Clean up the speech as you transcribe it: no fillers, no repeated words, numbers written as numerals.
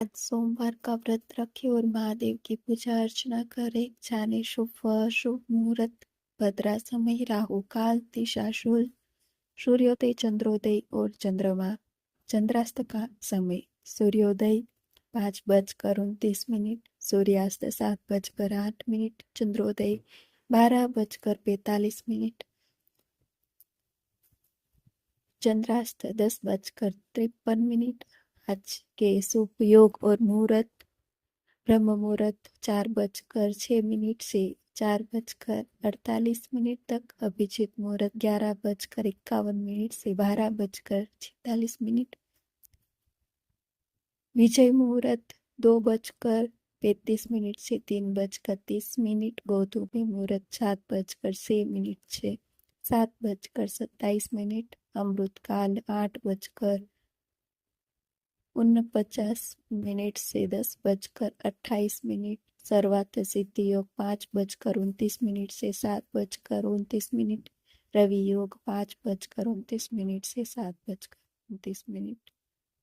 आज सोमवार का व्रत रखे और महादेव की पूजा अर्चना करे। जाने शुभ व शुभ मुहूर्त, भद्रा समय, राहु काल, दिशा शूल, सूर्योदय, चंद्रोदय और चंद्रमा। चंद्रास्त का समय सूर्योदय 5:29, सूर्यास्त 7:08, चंद्रोदय 12:45, चंद्रास्त 10:53। आज के शुभ योग और मुहूर्त: ब्रह्म मुहूर्त 4:06 से 4:48 तक, अभिजीत मुहूर्त 11:51 से 12:46, विजय मुहूर्त 2:35 से 3:30, गौतमी मुहूर्त 7:06 से 7:27, अमृत काल 8:49 से 10:28, सर्वार्थ सिद्धि योग 5:29 से 7:29, रवि योग 5:29 से 7:29।